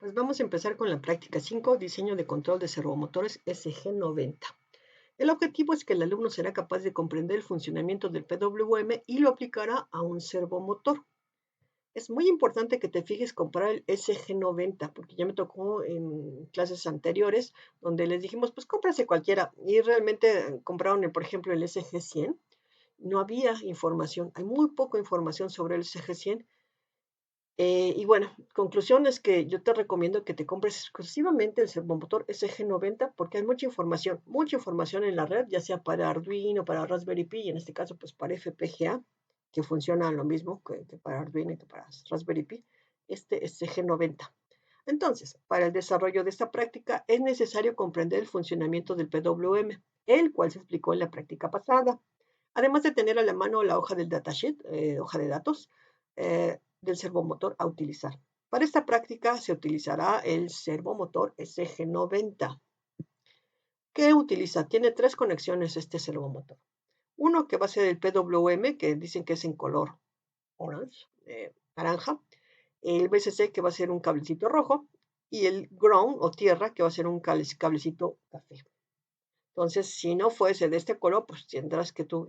Pues vamos a empezar con la práctica 5, diseño de control de servomotores SG90. El objetivo es que el alumno será capaz de comprender el funcionamiento del PWM y lo aplicará a un servomotor. Es muy importante que te fijes comprar el SG90, porque ya me tocó en clases anteriores donde les dijimos, pues cómprase cualquiera, y realmente compraron, por ejemplo, el SG100. No había información, hay muy poca información sobre el SG100. Y bueno, conclusión es que yo te recomiendo que te compres exclusivamente el servomotor SG90 porque hay mucha información en la red, ya sea para Arduino, para Raspberry Pi, y en este caso pues para FPGA, que funciona lo mismo que para Arduino y que para Raspberry Pi, este SG90. Entonces, para el desarrollo de esta práctica es necesario comprender el funcionamiento del PWM, el cual se explicó en la práctica pasada. Además de tener a la mano la hoja del datasheet, hoja de datos, del servomotor a utilizar. Para esta práctica se utilizará el servomotor SG90. ¿Qué utiliza? Tiene tres conexiones este servomotor. Uno que va a ser el PWM, que dicen que es en color orange, naranja. El VCC, que va a ser un cablecito rojo. Y el ground o tierra, que va a ser un cablecito café. Entonces, si no fuese de este color, pues tendrás que tú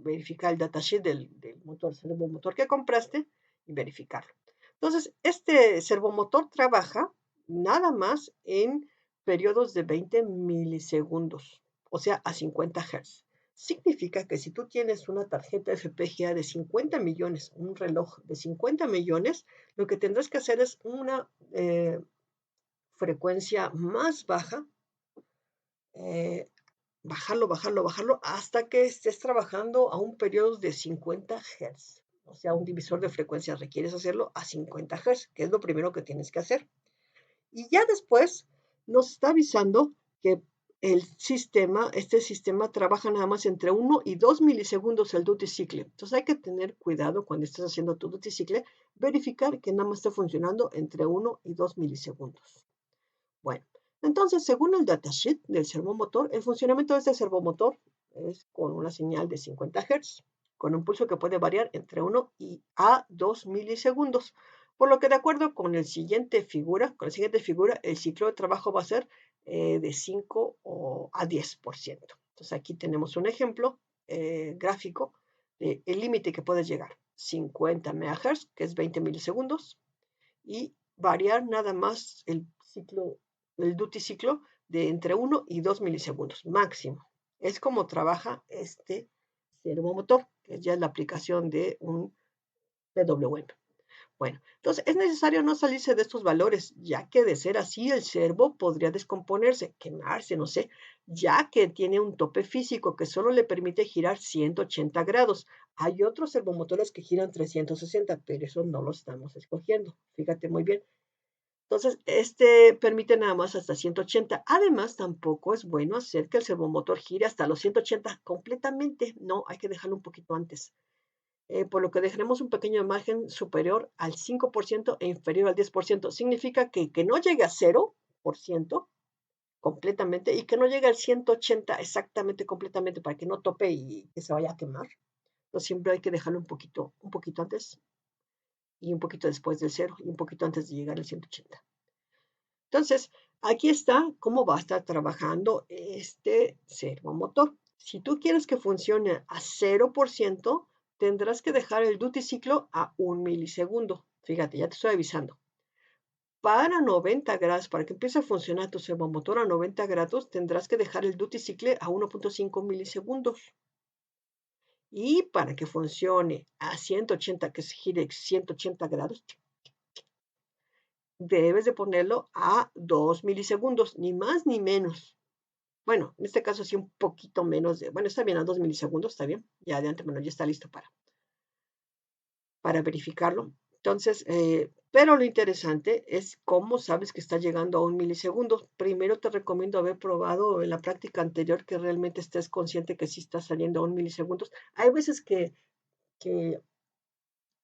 verificar el datasheet del motor, servomotor que compraste y verificarlo. Entonces, este servomotor trabaja nada más en periodos de 20 milisegundos, o sea, a 50 Hz. Significa que si tú tienes una tarjeta FPGA de 50 millones, un reloj de 50 millones, lo que tendrás que hacer es una frecuencia más baja, eh, bajarlo hasta que estés trabajando a un periodo de 50 Hz. O sea, un divisor de frecuencias requieres hacerlo a 50 Hz, que es lo primero que tienes que hacer. Y ya después nos está avisando que este sistema trabaja nada más entre 1 y 2 milisegundos el duty cycle. Entonces hay que tener cuidado cuando estés haciendo tu duty cycle, verificar que nada más esté funcionando entre 1 y 2 milisegundos. Bueno, entonces, según el datasheet del servomotor, el funcionamiento de este servomotor es con una señal de 50 Hz, con un pulso que puede variar entre 1 y a 2 milisegundos. Por lo que, de acuerdo con la siguiente figura, el ciclo de trabajo va a ser de 5 a 10%. Entonces, aquí tenemos un ejemplo gráfico del límite que puede llegar: 50 MHz, que es 20 milisegundos, y variar nada más el duty ciclo de entre 1 y 2 milisegundos máximo. Es como trabaja este servomotor, que ya es la aplicación de un PWM. Bueno, entonces es necesario no salirse de estos valores, ya que de ser así el servo podría descomponerse, quemarse, no sé, ya que tiene un tope físico que solo le permite girar 180 grados. Hay otros servomotores que giran 360, pero eso no lo estamos escogiendo. Fíjate muy bien. Entonces, este permite nada más hasta 180. Además, tampoco es bueno hacer que el servomotor gire hasta los 180 completamente. No, hay que dejarlo un poquito antes. Por lo que dejaremos un pequeño margen superior al 5% e inferior al 10%. Significa que no llegue a 0% completamente y que no llegue al 180 exactamente completamente para que no tope y que se vaya a quemar. Entonces, siempre hay que dejarlo un poquito antes y un poquito después del 0 y un poquito antes de llegar al 180. Entonces, aquí está cómo va a estar trabajando este servomotor. Si tú quieres que funcione a 0%, tendrás que dejar el duty ciclo a 1 milisegundo. Fíjate, ya te estoy avisando. Para 90 grados, para que empiece a funcionar tu servomotor a 90 grados, tendrás que dejar el duty cycle a 1.5 milisegundos. Y para que funcione a 180, que se gire 180 grados, debes de ponerlo a 2 milisegundos, ni más ni menos. Bueno, en este caso sí un poquito menos bueno, está bien, a 2 milisegundos, está bien. Ya de antemano ya está listo para verificarlo. Entonces, pero lo interesante es cómo sabes que está llegando a 1 milisegundo. Primero te recomiendo haber probado en la práctica anterior que realmente estés consciente que sí está saliendo a 1 milisegundos. Hay veces que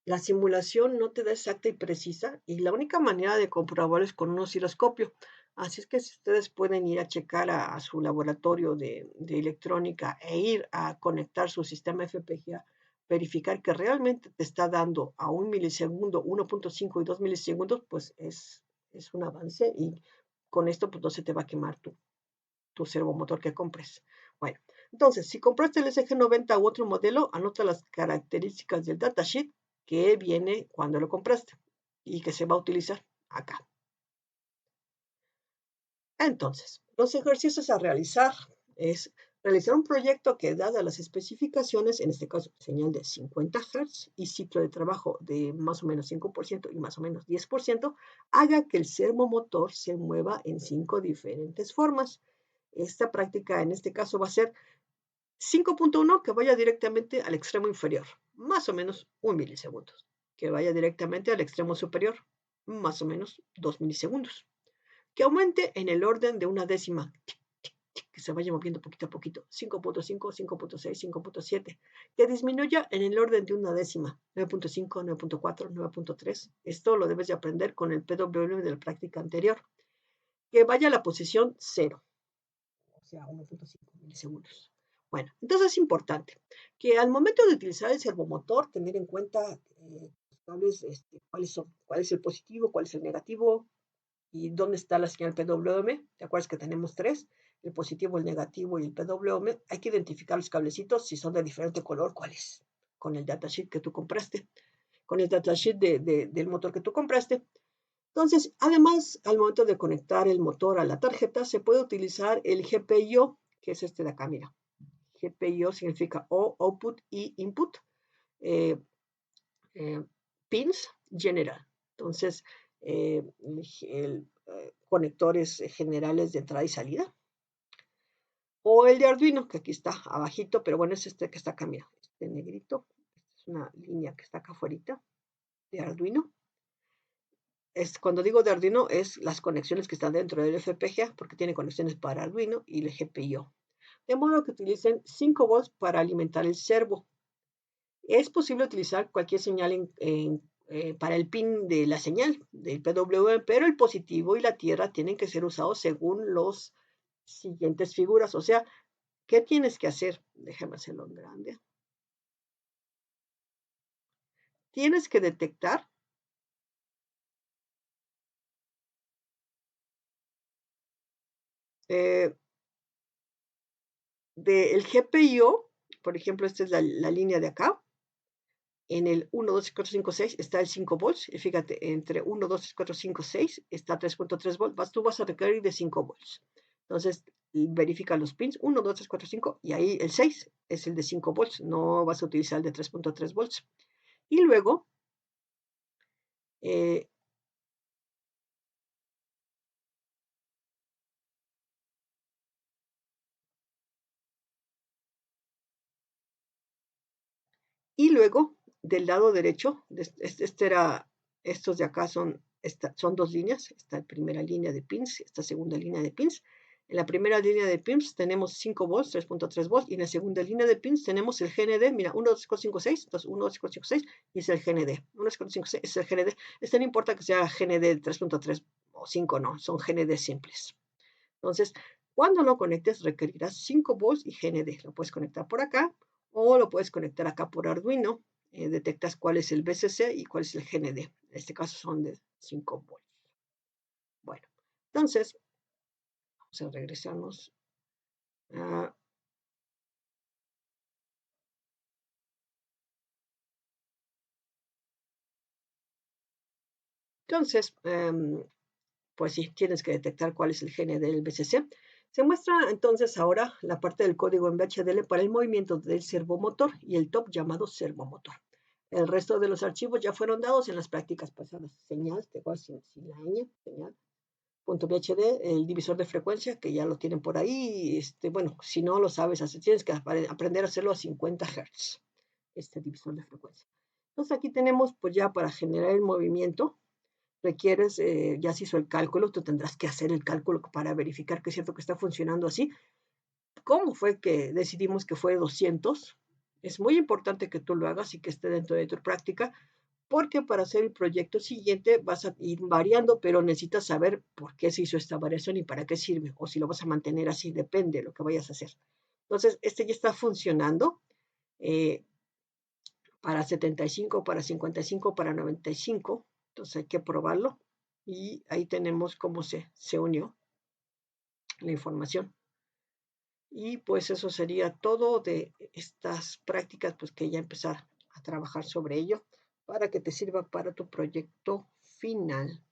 la simulación no te da exacta y precisa y la única manera de comprobarlo es con un osciloscopio. Así es que si ustedes pueden ir a checar a su laboratorio de electrónica e ir a conectar su sistema FPGA, verificar que realmente te está dando a 1 milisegundo, 1.5 y 2 milisegundos, pues es es un avance y con esto pues no se te va a quemar tu servomotor que compres. Bueno, entonces, si compraste el SG90 u otro modelo, anota las características del datasheet que viene cuando lo compraste y que se va a utilizar acá. Entonces, los ejercicios a realizar es realizar un proyecto que, dadas las especificaciones, en este caso señal de 50 Hz y ciclo de trabajo de más o menos 5% y más o menos 10%, haga que el servomotor se mueva en 5 diferentes formas. Esta práctica en este caso va a ser 5.1 que vaya directamente al extremo inferior, más o menos 1 milisegundos. Que vaya directamente al extremo superior, más o menos 2 milisegundos. Que aumente en el orden de una décima, que se vaya moviendo poquito a poquito, 5.5, 5.6, 5.7, que disminuya en el orden de una décima, 9.5, 9.4, 9.3. Esto lo debes de aprender con el PWM de la práctica anterior. Que vaya a la posición 0, o sea, 1.5 milisegundos. Bueno, entonces es importante que al momento de utilizar el servomotor, tener en cuenta cuál es el positivo, cuál es el negativo, y dónde está la señal PWM. ¿Te acuerdas que tenemos tres? El positivo, el negativo y el PWM. Hay que identificar los cablecitos, si son de diferente color, cuáles, con el datasheet que tú compraste, con el datasheet del motor que tú compraste. Entonces, además, al momento de conectar el motor a la tarjeta, se puede utilizar el GPIO, que es este de acá, mira. GPIO significa O, Output y Input. Eh, Pins General. Entonces, conectores generales de entrada y salida. O el de Arduino, que aquí está abajito, pero bueno, es este que está acá, mira, este negrito. Es una línea que está acá afuera de Arduino. Cuando digo de Arduino, es las conexiones que están dentro del FPGA, porque tiene conexiones para Arduino y el GPIO. De modo que utilicen 5 volts para alimentar el servo. Es posible utilizar cualquier señal para el pin de la señal del PWM, pero el positivo y la tierra tienen que ser usados según las siguientes figuras. O sea, ¿qué tienes que hacer? Déjame hacerlo en grande. Tienes que detectar del GPIO, por ejemplo, esta es la línea de acá. En el 1, 2, 4, 5, 6 está el 5 volts. Y fíjate, entre 1, 2, 3, 4, 5, 6 está 3.3 volts. Tú vas a requerir de 5 volts. Entonces, verifica los pins 1, 2, 3, 4, 5 y ahí el 6 es el de 5 volts. No vas a utilizar el de 3.3 volts. Y luego, eh, del lado derecho, estos de acá son dos líneas, esta primera línea de pins, esta segunda línea de pins. En la primera línea de pins tenemos 5 volts, 3.3 volts, y en la segunda línea de pins tenemos el GND, mira, 1, 2, 4, 5, 6, entonces 1, 2, 4, 5, 6, y es el GND. 1, 2, 4, 5, 6 es el GND. No importa que sea GND 3.3 o 5, no, son GND simples. Entonces, cuando lo conectes requerirás 5 volts y GND. Lo puedes conectar por acá o lo puedes conectar acá por Arduino. Detectas cuál es el VCC y cuál es el GND. En este caso son de 5 volts. Bueno, entonces, vamos a regresarnos a... Entonces, pues sí, tienes que detectar cuál es el GND del VCC. Se muestra entonces ahora la parte del código en VHDL para el movimiento del servomotor y el top llamado servomotor. El resto de los archivos ya fueron dados en las prácticas pasadas. Señal, te voy a sin la ñ, señal. .bhd, el divisor de frecuencia, que ya lo tienen por ahí. Bueno, si no lo sabes hacer, tienes que aprender a hacerlo a 50 Hz, este divisor de frecuencia. Entonces aquí tenemos, pues ya para generar el movimiento, requieres, ya se hizo el cálculo, tú tendrás que hacer el cálculo para verificar que es cierto que está funcionando así. ¿Cómo fue que decidimos que fue 200? Es muy importante que tú lo hagas y que esté dentro de tu práctica, porque para hacer el proyecto siguiente vas a ir variando, pero necesitas saber por qué se hizo esta variación y para qué sirve, o si lo vas a mantener así, depende de lo que vayas a hacer. Entonces, este ya está funcionando para 75, para 55, para 95, entonces hay que probarlo y ahí tenemos cómo se unió la información. Y pues eso sería todo de estas prácticas, pues que ya empezar a trabajar sobre ello para que te sirva para tu proyecto final.